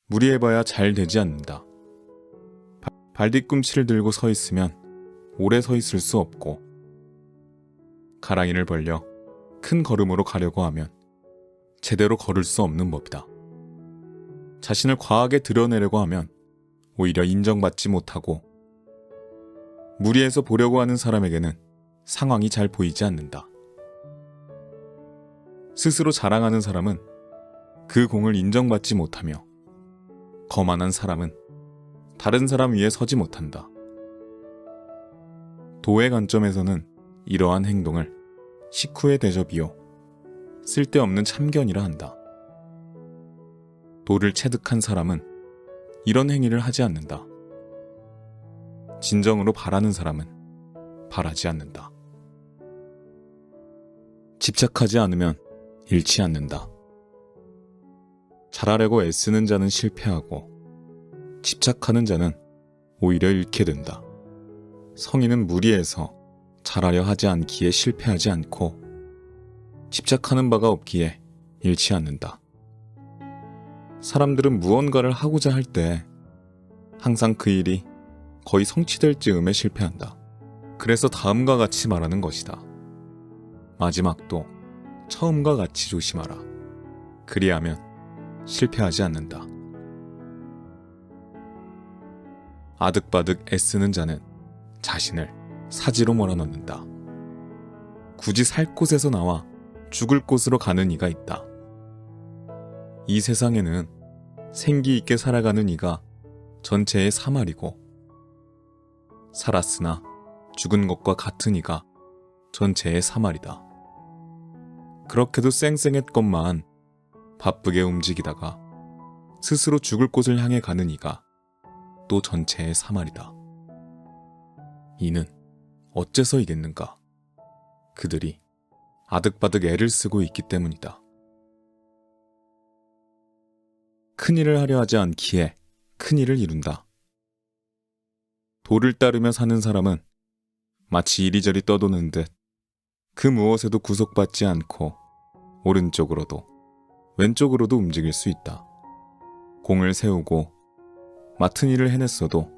무리해봐야 잘 되지 않는다. 발뒤꿈치를 들고 서 있으면 오래 서 있을 수 없고, 가랑이를 벌려 큰 걸음으로 가려고 하면 제대로 걸을 수 없는 법이다. 자신을 과하게 드러내려고 하면 오히려 인정받지 못하고, 무리해서 보려고 하는 사람에게는 상황이 잘 보이지 않는다. 스스로 자랑하는 사람은 그 공을 인정받지 못하며, 거만한 사람은 다른 사람 위에 서지 못한다. 도의 관점에서는 이러한 행동을 식후의 대접이요, 쓸데없는 참견이라 한다. 도를 체득한 사람은 이런 행위를 하지 않는다. 진정으로 바라는 사람은 바라지 않는다. 집착하지 않으면 잃지 않는다. 잘하려고 애쓰는 자는 실패하고, 집착하는 자는 오히려 잃게 된다. 성인은 무리해서 잘하려 하지 않기에 실패하지 않고, 집착하는 바가 없기에 잃지 않는다. 사람들은 무언가를 하고자 할 때 항상 그 일이 거의 성취될 즈음에 실패한다. 그래서 다음과 같이 말하는 것이다. 마지막도 처음과 같이 조심하라. 그리하면 실패하지 않는다. 아득바득 애쓰는 자는 자신을 사지로 몰아넣는다. 굳이 살 곳에서 나와 죽을 곳으로 가는 이가 있다. 이 세상에는 생기 있게 살아가는 이가 전체의 3알이고, 살았으나 죽은 것과 같은 이가 전체의 3알이다. 그렇게도 쌩쌩했건만 바쁘게 움직이다가 스스로 죽을 곳을 향해 가는 이가 또 전체의 3알이다. 이는 어째서 이겠는가? 그들이 아득바득 애를 쓰고 있기 때문이다. 큰일을 하려 하지 않기에 큰일을 이룬다. 도를 따르며 사는 사람은 마치 이리저리 떠도는 듯 그 무엇에도 구속받지 않고 오른쪽으로도 왼쪽으로도 움직일 수 있다. 공을 세우고 맡은 일을 해냈어도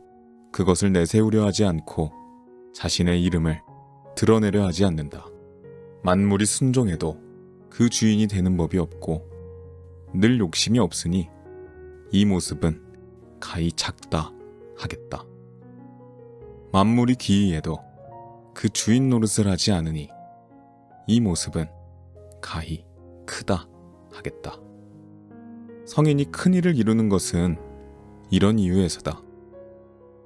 그것을 내세우려 하지 않고 자신의 이름을 드러내려 하지 않는다. 만물이 순종해도 그 주인이 되는 법이 없고, 늘 욕심이 없으니 이 모습은 가히 작다 하겠다. 만물이 기이해도 그 주인 노릇을 하지 않으니 이 모습은 가히 크다 하겠다. 성인이 큰일을 이루는 것은 이런 이유에서다.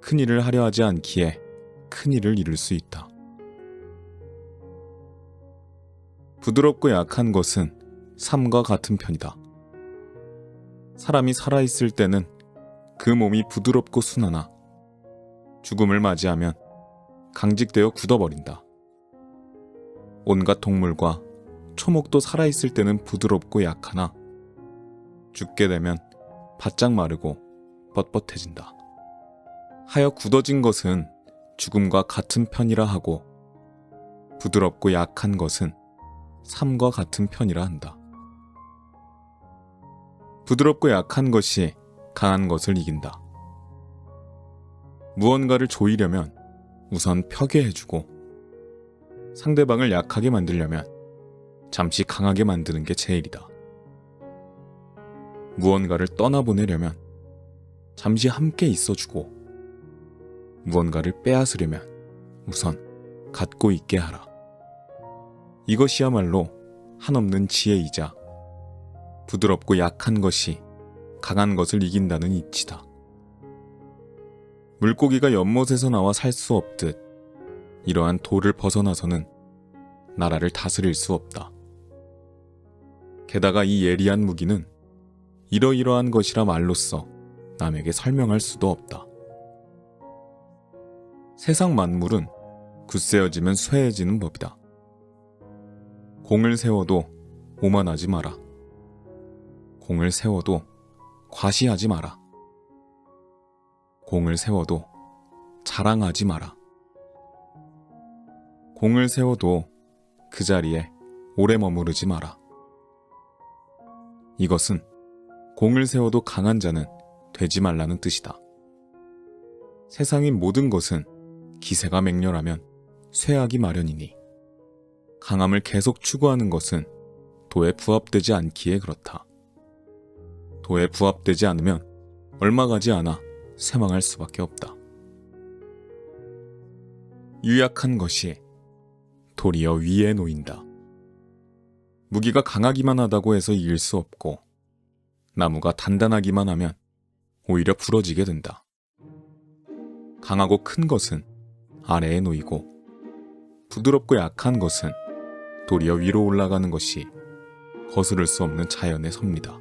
큰일을 하려 하지 않기에 큰일을 이룰 수 있다. 부드럽고 약한 것은 삶과 같은 편이다. 사람이 살아있을 때는 그 몸이 부드럽고 순하나 죽음을 맞이하면 강직되어 굳어버린다. 온갖 동물과 초목도 살아있을 때는 부드럽고 약하나 죽게 되면 바짝 마르고 뻣뻣해진다. 하여 굳어진 것은 죽음과 같은 편이라 하고, 부드럽고 약한 것은 삶과 같은 편이라 한다. 부드럽고 약한 것이 강한 것을 이긴다. 무언가를 조이려면 우선 펴게 해주고, 상대방을 약하게 만들려면 잠시 강하게 만드는 게 제일이다. 무언가를 떠나보내려면 잠시 함께 있어주고, 무언가를 빼앗으려면 우선 갖고 있게 하라. 이것이야말로 한없는 지혜이자 부드럽고 약한 것이 강한 것을 이긴다는 이치다. 물고기가 연못에서 나와 살 수 없듯 이러한 도를 벗어나서는 나라를 다스릴 수 없다. 게다가 이 예리한 무기는 이러이러한 것이라 말로써 남에게 설명할 수도 없다. 세상 만물은 굳세어지면 쇠해지는 법이다. 공을 세워도 오만하지 마라. 공을 세워도 과시하지 마라. 공을 세워도 자랑하지 마라. 공을 세워도 그 자리에 오래 머무르지 마라. 이것은 공을 세워도 강한 자는 되지 말라는 뜻이다. 세상의 모든 것은 기세가 맹렬하면 쇠하기 마련이니 강함을 계속 추구하는 것은 도에 부합되지 않기에 그렇다. 도에 부합되지 않으면 얼마 가지 않아 쇠망할 수밖에 없다. 유약한 것이 도리어 위에 놓인다. 무기가 강하기만 하다고 해서 이길 수 없고 나무가 단단하기만 하면 오히려 부러지게 된다. 강하고 큰 것은 아래에 놓이고 부드럽고 약한 것은 도리어 위로 올라가는 것이 거스를 수 없는 자연의 섭니다.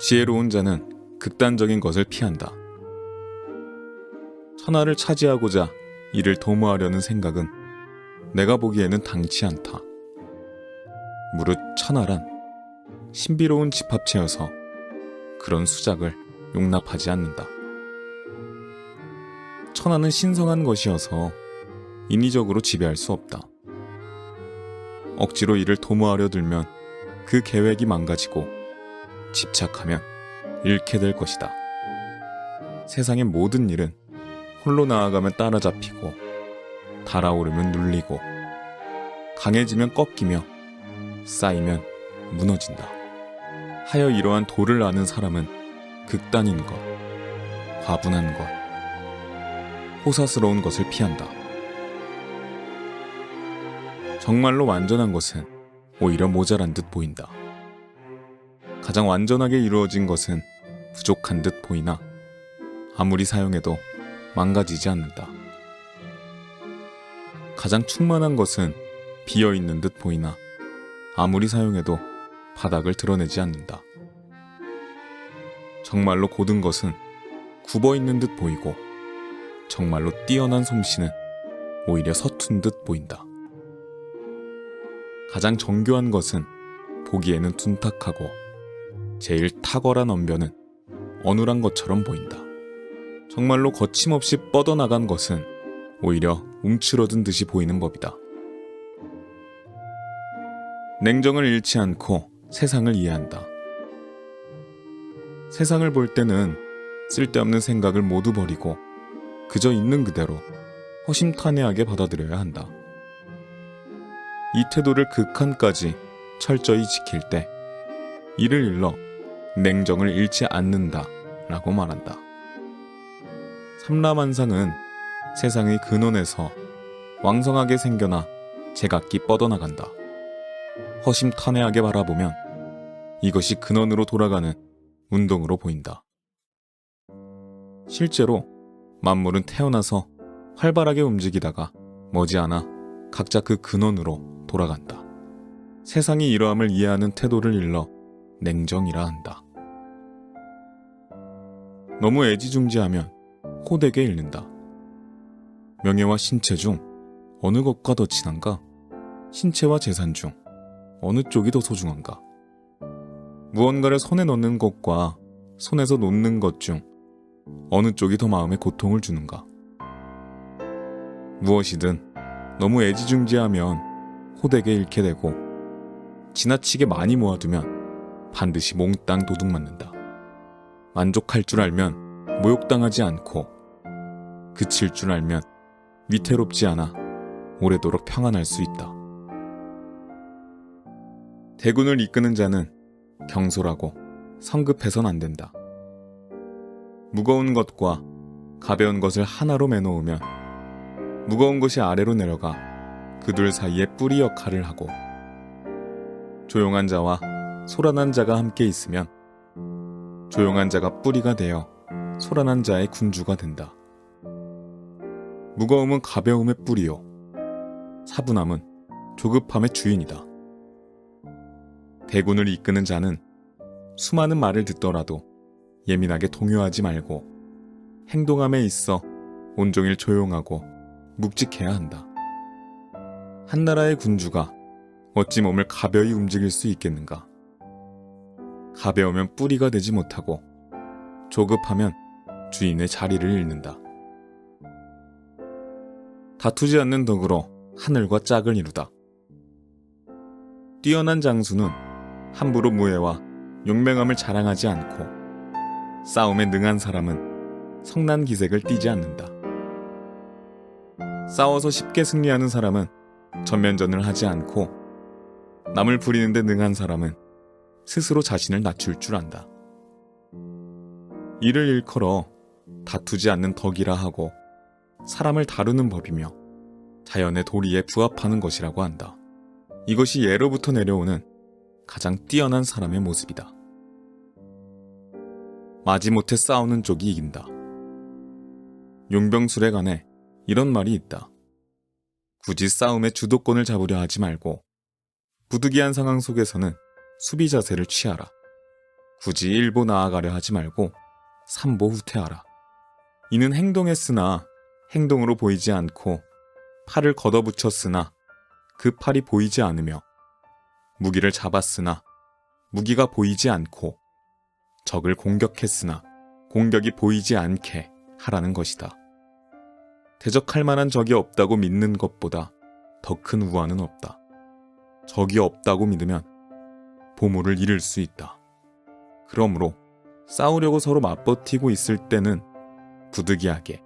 지혜로운 자는 극단적인 것을 피한다. 천하를 차지하고자 이를 도모하려는 생각은 내가 보기에는 당치 않다. 무릇 천하란 신비로운 집합체여서 그런 수작을 용납하지 않는다. 천하는 신성한 것이어서 인위적으로 지배할 수 없다. 억지로 이를 도모하려 들면 그 계획이 망가지고 집착하면 잃게 될 것이다. 세상의 모든 일은 홀로 나아가면 따라잡히고 달아오르면 눌리고 강해지면 꺾이며 쌓이면 무너진다. 하여 이러한 도를 아는 사람은 극단인 것, 과분한 것, 호사스러운 것을 피한다. 정말로 완전한 것은 오히려 모자란 듯 보인다. 가장 완전하게 이루어진 것은 부족한 듯 보이나 아무리 사용해도 망가지지 않는다. 가장 충만한 것은 비어있는 듯 보이나 아무리 사용해도 바닥을 드러내지 않는다. 정말로 고든 것은 굽어있는 듯 보이고 정말로 뛰어난 솜씨는 오히려 서툰 듯 보인다. 가장 정교한 것은 보기에는 둔탁하고 제일 탁월한 언변은 어눌한 것처럼 보인다. 정말로 거침없이 뻗어나간 것은 오히려 움츠러든 듯이 보이는 법이다. 냉정을 잃지 않고 세상을 이해한다. 세상을 볼 때는 쓸데없는 생각을 모두 버리고 그저 있는 그대로 허심탄회하게 받아들여야 한다. 이 태도를 극한까지 철저히 지킬 때 이를 일러 냉정을 잃지 않는다 라고 말한다. 삼라만상은 세상의 근원에서 왕성하게 생겨나 제각기 뻗어나간다. 허심탄회하게 바라보면 이것이 근원으로 돌아가는 운동으로 보인다. 실제로 만물은 태어나서 활발하게 움직이다가 머지않아 각자 그 근원으로 돌아간다. 세상이 이러함을 이해하는 태도를 일러 냉정이라 한다. 너무 애지중지하면 호되게 잃는다. 명예와 신체 중 어느 것과 더 친한가? 신체와 재산 중 어느 쪽이 더 소중한가? 무언가를 손에 넣는 것과 손에서 놓는 것 중 어느 쪽이 더 마음에 고통을 주는가? 무엇이든 너무 애지중지하면 호되게 잃게 되고 지나치게 많이 모아두면 반드시 몽땅 도둑맞는다. 만족할 줄 알면 모욕당하지 않고 그칠 줄 알면 위태롭지 않아 오래도록 평안할 수 있다. 대군을 이끄는 자는 경솔하고 성급해선 안 된다. 무거운 것과 가벼운 것을 하나로 매놓으면 무거운 것이 아래로 내려가 그 둘 사이에 뿌리 역할을 하고 조용한 자와 소란한 자가 함께 있으면 조용한 자가 뿌리가 되어 소란한 자의 군주가 된다. 무거움은 가벼움의 뿌리요 차분함은 조급함의 주인이다. 대군을 이끄는 자는 수많은 말을 듣더라도 예민하게 동요하지 말고 행동함에 있어 온종일 조용하고 묵직해야 한다. 한 나라의 군주가 어찌 몸을 가벼이 움직일 수 있겠는가? 가벼우면 뿌리가 되지 못하고 조급하면 주인의 자리를 잃는다. 다투지 않는 덕으로 하늘과 짝을 이루다. 뛰어난 장수는 함부로 무예와 용맹함을 자랑하지 않고 싸움에 능한 사람은 성난 기색을 띠지 않는다. 싸워서 쉽게 승리하는 사람은 전면전을 하지 않고 남을 부리는 데 능한 사람은 스스로 자신을 낮출 줄 안다. 이를 일컬어 다투지 않는 덕이라 하고 사람을 다루는 법이며 자연의 도리에 부합하는 것이라고 한다. 이것이 예로부터 내려오는 가장 뛰어난 사람의 모습이다. 마지못해 싸우는 쪽이 이긴다. 용병술에 관해 이런 말이 있다. 굳이 싸움의 주도권을 잡으려 하지 말고 부득이한 상황 속에서는 수비 자세를 취하라. 굳이 1보 나아가려 하지 말고 3보 후퇴하라. 이는 행동했으나 행동으로 보이지 않고 팔을 걷어붙였으나 그 팔이 보이지 않으며 무기를 잡았으나 무기가 보이지 않고 적을 공격했으나 공격이 보이지 않게 하라는 것이다. 대적할 만한 적이 없다고 믿는 것보다 더 큰 우환은 없다. 적이 없다고 믿으면 보물을 잃을 수 있다. 그러므로 싸우려고 서로 맞버티고 있을 때는 부득이하게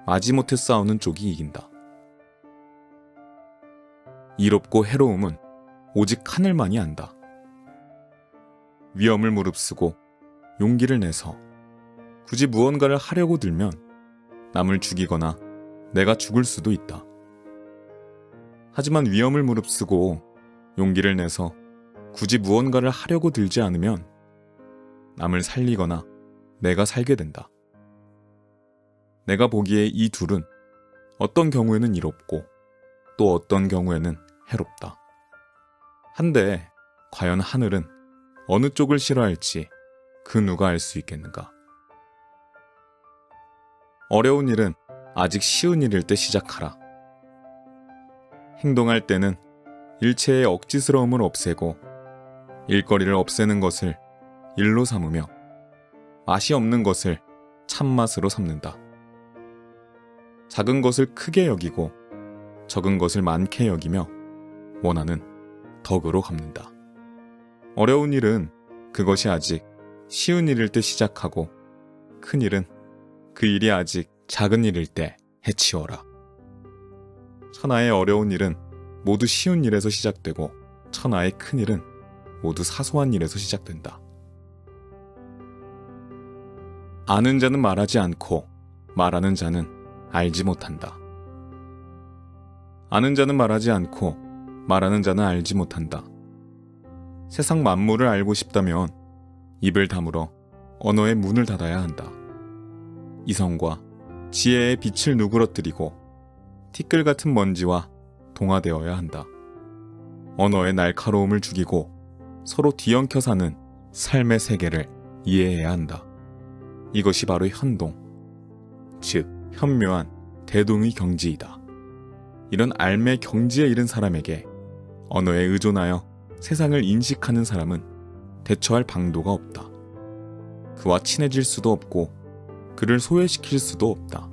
마지못해 싸우는 쪽이 이긴다. 이롭고 해로움은 오직 하늘만이 안다. 위험을 무릅쓰고 용기를 내서 굳이 무언가를 하려고 들면 남을 죽이거나 내가 죽을 수도 있다. 하지만 위험을 무릅쓰고 용기를 내서 굳이 무언가를 하려고 들지 않으면 남을 살리거나 내가 살게 된다. 내가 보기에 이 둘은 어떤 경우에는 이롭고 또 어떤 경우에는 해롭다. 한데 과연 하늘은 어느 쪽을 싫어할지 그 누가 알 수 있겠는가? 어려운 일은 아직 쉬운 일일 때 시작하라. 행동할 때는 일체의 억지스러움을 없애고 일거리를 없애는 것을 일로 삼으며 맛이 없는 것을 참맛으로 삼는다. 작은 것을 크게 여기고 적은 것을 많게 여기며 원하는 덕으로 갚는다. 어려운 일은 그것이 아직 쉬운 일일 때 시작하고 큰 일은 그 일이 아직 작은 일일 때 해치워라. 천하의 어려운 일은 모두 쉬운 일에서 시작되고 천하의 큰 일은 모두 사소한 일에서 시작된다. 아는 자는 말하지 않고 말하는 자는 알지 못한다. 아는 자는 말하지 않고 말하는 자는 알지 못한다. 세상 만물을 알고 싶다면 입을 다물어 언어의 문을 닫아야 한다. 이성과 지혜의 빛을 누그러뜨리고 티끌 같은 먼지와 동화되어야 한다. 언어의 날카로움을 죽이고 서로 뒤엉켜 사는 삶의 세계를 이해해야 한다. 이것이 바로 현동, 즉 현묘한 대동의 경지이다. 이런 알매 경지에 이른 사람에게 언어에 의존하여 세상을 인식하는 사람은 대처할 방도가 없다. 그와 친해질 수도 없고 그를 소외시킬 수도 없다.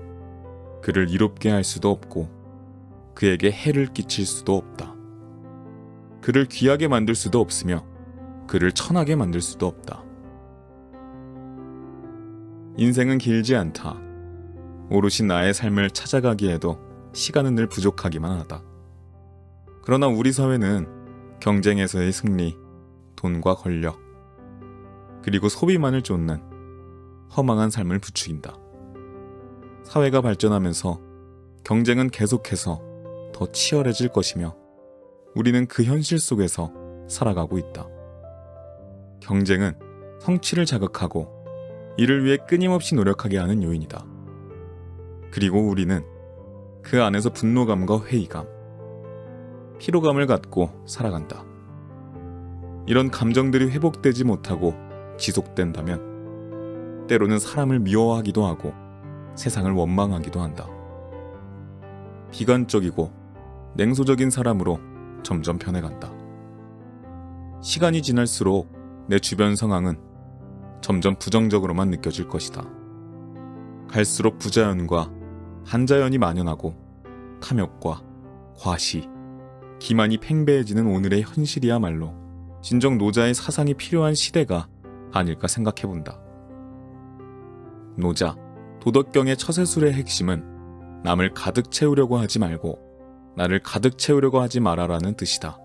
그를 이롭게 할 수도 없고 그에게 해를 끼칠 수도 없다. 그를 귀하게 만들 수도 없으며 그를 천하게 만들 수도 없다. 인생은 길지 않다. 오롯이 나의 삶을 찾아가기에도 시간은 늘 부족하기만 하다. 그러나 우리 사회는 경쟁에서의 승리, 돈과 권력, 그리고 소비만을 쫓는 허망한 삶을 부추긴다. 사회가 발전하면서 경쟁은 계속해서 더 치열해질 것이며 우리는 그 현실 속에서 살아가고 있다. 경쟁은 성취를 자극하고 이를 위해 끊임없이 노력하게 하는 요인이다. 그리고 우리는 그 안에서 분노감과 회의감, 피로감을 갖고 살아간다. 이런 감정들이 회복되지 못하고 지속된다면 때로는 사람을 미워하기도 하고 세상을 원망하기도 한다. 비관적이고 냉소적인 사람으로 점점 변해간다. 시간이 지날수록 내 주변 상황은 점점 부정적으로만 느껴질 것이다. 갈수록 부자연과 한자연이 만연하고 탐욕과 과시, 기만이 팽배해지는 오늘의 현실이야말로 진정 노자의 사상이 필요한 시대가 아닐까 생각해본다. 노자, 도덕경의 처세술의 핵심은 남을 가득 채우려고 하지 말고 나를 가득 채우려고 하지 마라라는 뜻이다.